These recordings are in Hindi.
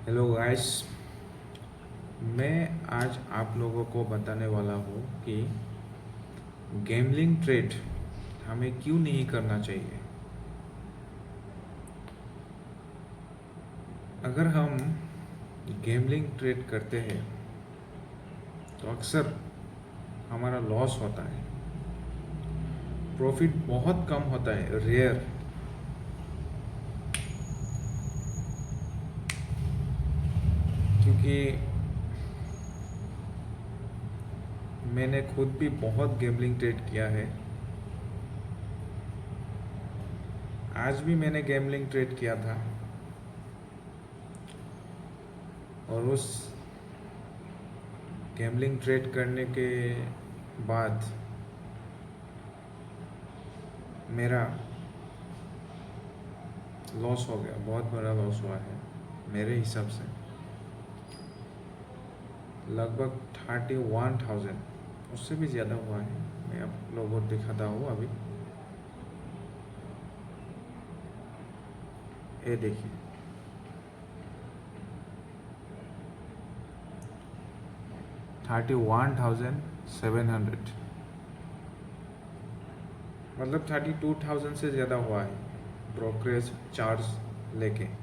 Hello guys. मैं आज आप लोगों को बताने वाला हूँ कि गैम्बलिंग ट्रेड हमें क्यों नहीं करना चाहिए। अगर हम गैम्बलिंग ट्रेड करते हैं तो अक्सर हमारा लॉस होता है, प्रॉफिट बहुत कम होता है, रेयर। क्योंकि मैंने खुद भी बहुत गैम्बलिंग ट्रेड किया है। आज भी मैंने गैम्बलिंग ट्रेड किया था और उस गैम्बलिंग ट्रेड करने के बाद मेरा लॉस हो गया, बहुत बड़ा लॉस हुआ है मेरे हिसाब से। लगभग 31,000, उससे भी ज़्यादा हुआ है। मैं आप लोगों को दिखाता हूँ अभी। ये देखिए, 31,700, मतलब 32,000 से ज़्यादा हुआ है ब्रोकरेज चार्ज लेके।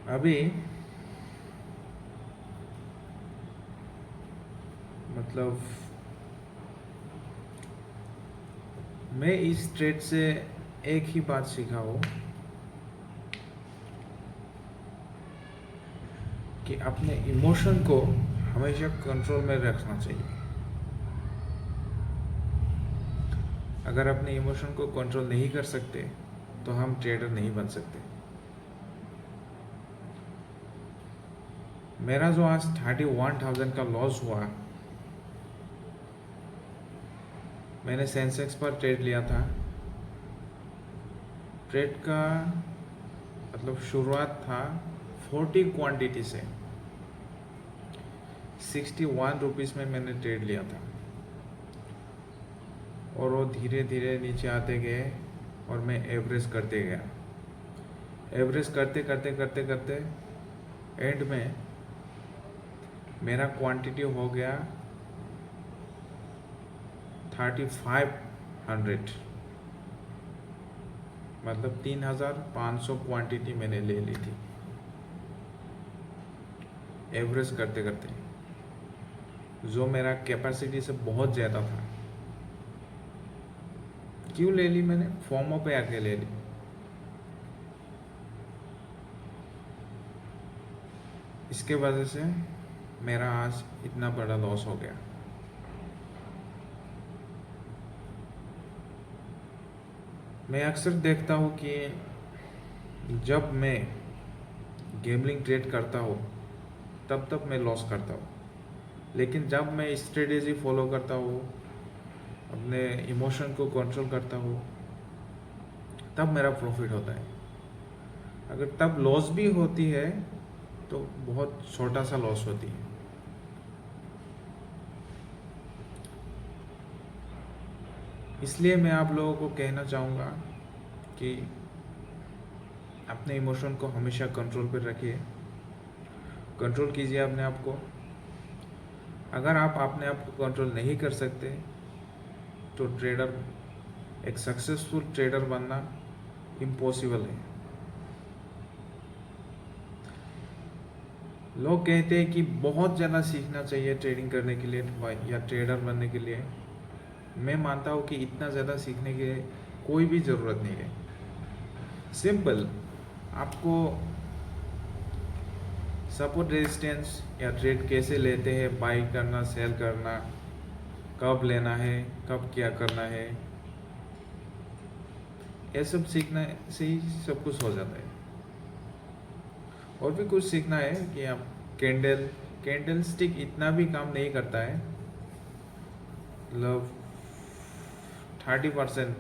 अभी मतलब मैं इस ट्रेड से एक ही बात सीखा हूँ कि अपने इमोशन को हमेशा कंट्रोल में रखना चाहिए। अगर अपने इमोशन को कंट्रोल नहीं कर सकते तो हम ट्रेडर नहीं बन सकते। मेरा जो आज 31,000 का लॉस हुआ, मैंने सेंसेक्स पर ट्रेड लिया था। ट्रेड का मतलब शुरुआत था 40 क्वांटिटी से। 61 रुपीज़ में मैंने ट्रेड लिया था और वो धीरे धीरे नीचे आते गए और मैं एवरेज करते गया। एवरेज करते करते करते करते एंड में मेरा क्वांटिटी हो गया 3,500, मतलब 3,500 क्वांटिटी मैंने ले ली थी एवरेज करते करते, जो मेरा कैपेसिटी से बहुत ज़्यादा था। क्यों ले ली मैंने? फॉर्मो पे आके ले ली। इसके वजह से मेरा आज इतना बड़ा लॉस हो गया। मैं अक्सर देखता हूँ कि जब मैं गैम्बलिंग ट्रेड करता हूँ तब तब मैं लॉस करता हूँ, लेकिन जब मैं स्ट्रेटेजी फॉलो करता हूँ, अपने इमोशन को कंट्रोल करता हूँ, तब मेरा प्रॉफिट होता है। अगर तब लॉस भी होती है तो बहुत छोटा सा लॉस होती है। इसलिए मैं आप लोगों को कहना चाहूँगा कि अपने इमोशन को हमेशा कंट्रोल पर रखिए, कंट्रोल कीजिए अपने आप को। अगर आप अपने आप को कंट्रोल नहीं कर सकते तो एक सक्सेसफुल ट्रेडर बनना इम्पॉसिबल है। लोग कहते हैं कि बहुत ज़्यादा सीखना चाहिए ट्रेडिंग करने के लिए या ट्रेडर बनने के लिए। मैं मानता हूँ कि इतना ज़्यादा सीखने की कोई भी ज़रूरत नहीं है। सिंपल, आपको सपोर्ट रेजिस्टेंस या ट्रेड कैसे लेते हैं, बाई करना, सेल करना, कब लेना है, कब क्या करना है, ये सब सीखने से ही सब कुछ हो जाता है। और भी कुछ सीखना है कि आप कैंडल स्टिक इतना भी काम नहीं करता है, मतलब 30%,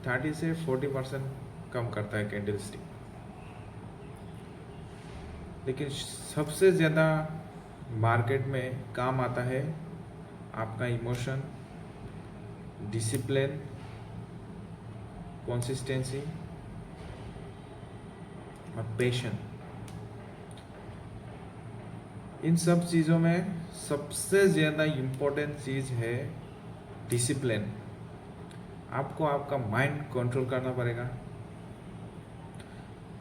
30 से 40% कम करता है कैंडल स्टिक। लेकिन सबसे ज़्यादा मार्केट में काम आता है आपका इमोशन, डिसिप्लिन कंसिस्टेंसी और पेशन, इन सब चीज़ों में सबसे ज़्यादा इम्पोर्टेंट चीज़ है डिसिप्लिन। आपको आपका माइंड कंट्रोल करना पड़ेगा।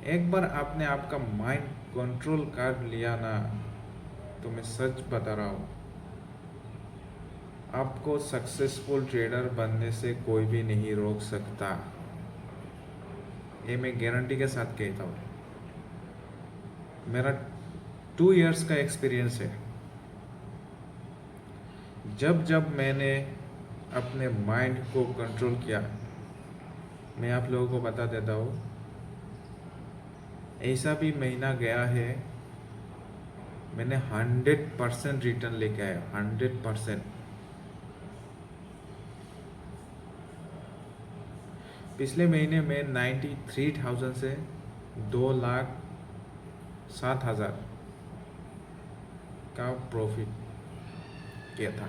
एक बार आपने आपका माइंड कंट्रोल कर लिया ना, तो मैं सच बता रहा हूँ, आपको सक्सेसफुल ट्रेडर बनने से कोई भी नहीं रोक सकता। ये मैं गारंटी के साथ कहता हूँ। मेरा 2 इयर्स का एक्सपीरियंस है। जब जब मैंने अपने माइंड को कंट्रोल किया, मैं आप लोगों को बता देता हूँ, ऐसा भी महीना गया है मैंने 100% रिटर्न लेके आया, 100%। पिछले महीने में 93,000 से 2,07,000 का प्रॉफिट किया था।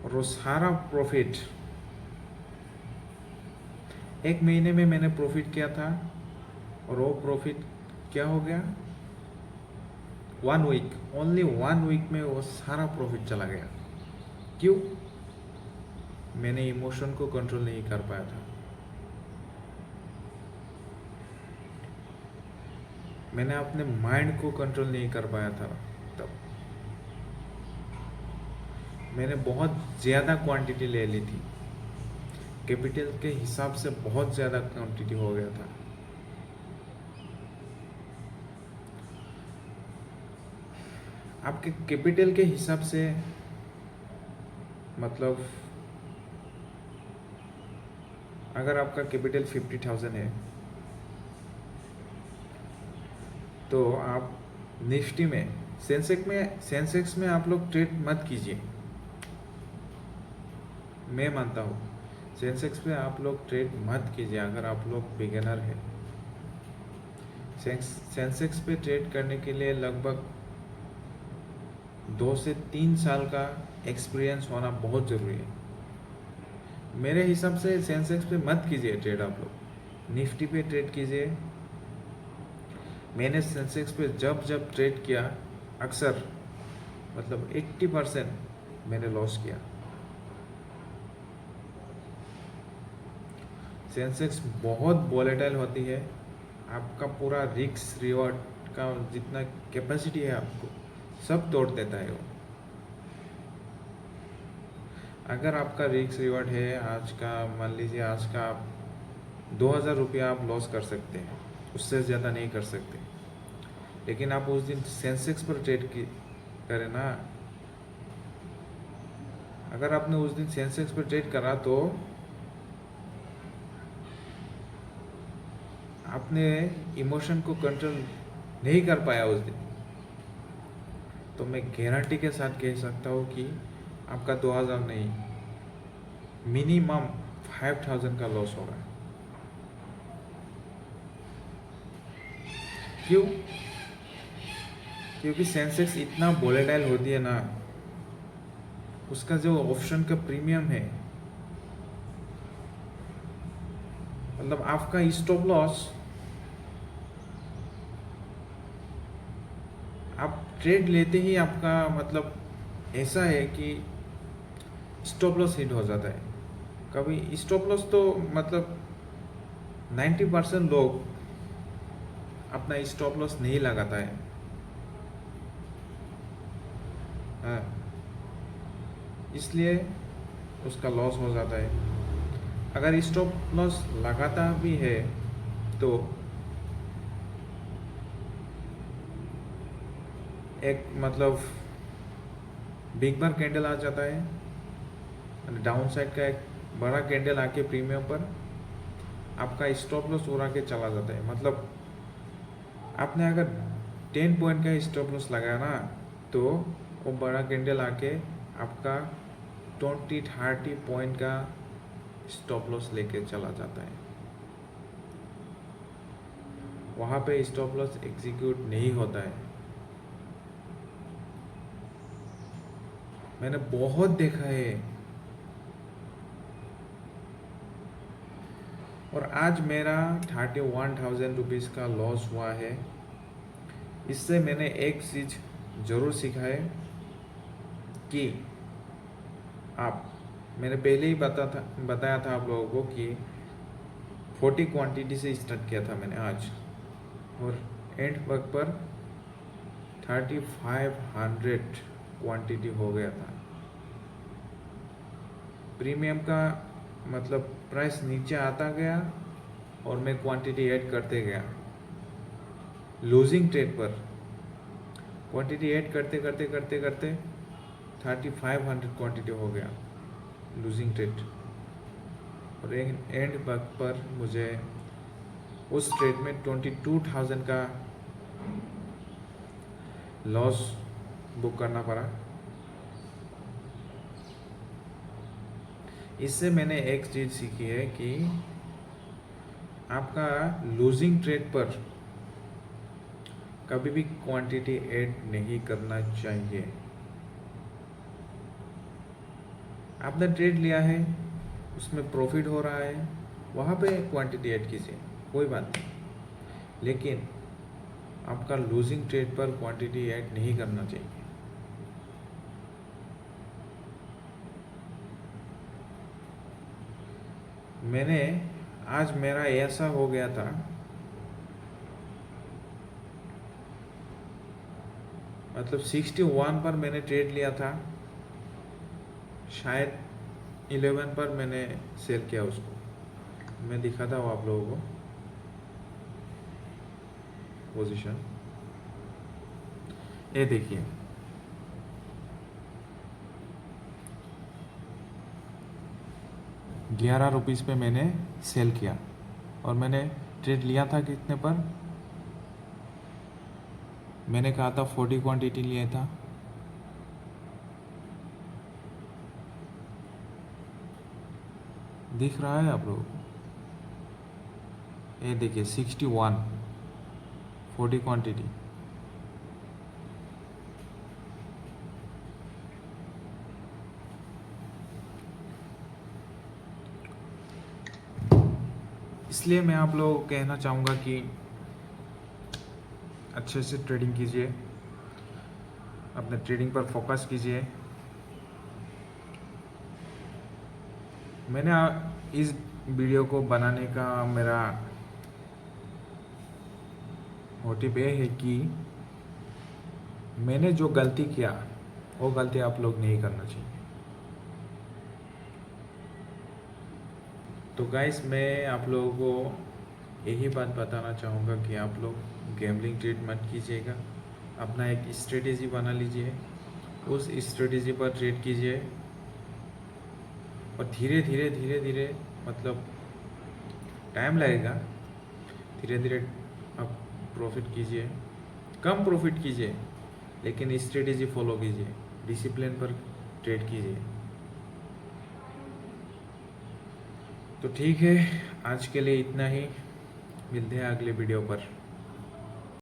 और वो सारा प्रॉफिट एक महीने में मैंने प्रॉफिट किया था, और वो प्रॉफिट क्या हो गया, 1 वीक, ओनली 1 वीक में वो सारा प्रॉफिट चला गया। क्यों? मैंने इमोशन को कंट्रोल नहीं कर पाया था। मैंने अपने माइंड को कंट्रोल नहीं कर पाया था। तब मैंने बहुत ज़्यादा क्वांटिटी ले ली थी, कैपिटल के हिसाब से बहुत ज़्यादा क्वांटिटी हो गया था। आपके कैपिटल के हिसाब से मतलब अगर आपका कैपिटल 50,000 है, तो आप निफ्टी में, सेंसेक्स में आप लोग ट्रेड मत कीजिए। मैं मानता हूँ सेंसेक्स पे आप लोग ट्रेड मत कीजिए अगर आप लोग बिगिनर हैं। सेंसेक्स पे ट्रेड करने के लिए लगभग 2 से 3 साल का एक्सपीरियंस होना बहुत ज़रूरी है। मेरे हिसाब से सेंसेक्स पे मत कीजिए ट्रेड, आप लोग निफ्टी पे ट्रेड कीजिए। मैंने सेंसेक्स पे जब जब ट्रेड किया, अक्सर मतलब 80% मैंने लॉस किया। सेंसेक्स बहुत वॉलेटाइल होती है। आपका पूरा रिस्क रिवॉर्ड का जितना कैपेसिटी है आपको सब तोड़ देता है वो। अगर आपका रिस्क रिवॉर्ड है आज का, मान लीजिए आज का 2,000 रुपया आप लॉस कर सकते हैं, उससे ज़्यादा नहीं कर सकते। लेकिन आप उस दिन सेंसेक्स पर ट्रेड की करें ना, अगर आपने उस दिन सेंसेक्स पर ट्रेड करा तो आपने इमोशन को कंट्रोल नहीं कर पाया उस दिन, तो मैं गारंटी के साथ कह सकता हूँ कि आपका 2,000 नहीं, मिनिमम 5,000 का लॉस होगा। क्यों? क्योंकि सेंसेक्स इतना वोलेटाइल होती है ना, उसका जो ऑप्शन का प्रीमियम है, मतलब आपका स्टॉप लॉस, आप ट्रेड लेते ही आपका मतलब ऐसा है कि स्टॉप लॉस हिट हो जाता है। कभी स्टॉप लॉस तो मतलब 90% लोग अपना स्टॉप लॉस नहीं लगाता है। हाँ, इसलिए उसका लॉस हो जाता है। अगर स्टॉप लॉस लगाता भी है तो एक मतलब बिग बार कैंडल आ जाता है, डाउन साइड का एक बड़ा कैंडल आके प्रीमियम पर आपका स्टॉप लॉस उड़ा के चला जाता है। मतलब आपने अगर 10 पॉइंट का स्टॉप लॉस लगाया ना, तो वो बड़ा कैंडल आके आपका 20-30 पॉइंट का स्टॉप लॉस लेके चला जाता है। वहाँ पे स्टॉप लॉस एग्जीक्यूट नहीं होता है। मैंने बहुत देखा है। और आज मेरा 31,000 रुपीज़ का लॉस हुआ है। इससे मैंने एक चीज़ ज़रूर सीखा है कि आप, मैंने पहले ही बताया था आप लोगों को कि 40 क्वांटिटी से स्टार्ट किया था मैंने आज, और एंड वक्त पर 3500 क्वांटिटी हो गया था। प्रीमियम का मतलब प्राइस नीचे आता गया और मैं क्वांटिटी ऐड करते गया। लूजिंग ट्रेड पर क्वांटिटी ऐड करते करते करते करते 3500 क्वांटिटी हो गया लूजिंग ट्रेड, और एंड वक्त पर मुझे उस ट्रेड में 22,000 का लॉस बुक करना पड़ा। इससे मैंने एक चीज़ सीखी है कि आपका लूजिंग ट्रेड पर कभी भी क्वांटिटी ऐड नहीं करना चाहिए। आपने ट्रेड लिया है, उसमें प्रॉफिट हो रहा है, वहाँ पे क्वांटिटी ऐड कीजिए, कोई बात नहीं, लेकिन आपका लूजिंग ट्रेड पर क्वांटिटी ऐड नहीं करना चाहिए। मैंने आज मेरा ऐसा हो गया था, मतलब 61 पर मैंने ट्रेड लिया था, शायद 11 पर मैंने सेल किया उसको। मैं दिखाता हूँ आप लोगों को पोजीशन, ये देखिए, ₹11 पे मैंने सेल किया, और मैंने ट्रेड लिया था कितने पर, मैंने कहा था 40 क्वांटिटी लिया था, दिख रहा है आप लोगों को, ये देखिए 61 40 क्वांटिटी। इसलिए मैं आप लोगों को कहना चाहूँगा कि अच्छे से ट्रेडिंग कीजिए, अपने ट्रेडिंग पर फोकस कीजिए। मैंने इस वीडियो को बनाने का मेरा मोटिव ये है कि मैंने जो गलती किया वो गलती आप लोग नहीं करना चाहिए। तो गाइस, मैं आप लोगों को यही बात बताना चाहूँगा कि आप लोग गैम्बलिंग ट्रेड मत कीजिएगा, अपना एक स्ट्रेटेजी बना लीजिए, उस स्ट्रेटेजी पर ट्रेड कीजिए, और धीरे धीरे धीरे धीरे, मतलब टाइम लगेगा, धीरे धीरे आप प्रॉफिट कीजिए, कम प्रॉफिट कीजिए, लेकिन स्ट्रेटेजी फॉलो कीजिए, डिसिप्लिन पर ट्रेड कीजिए। तो ठीक है, आज के लिए इतना ही, मिलते हैं अगले वीडियो पर।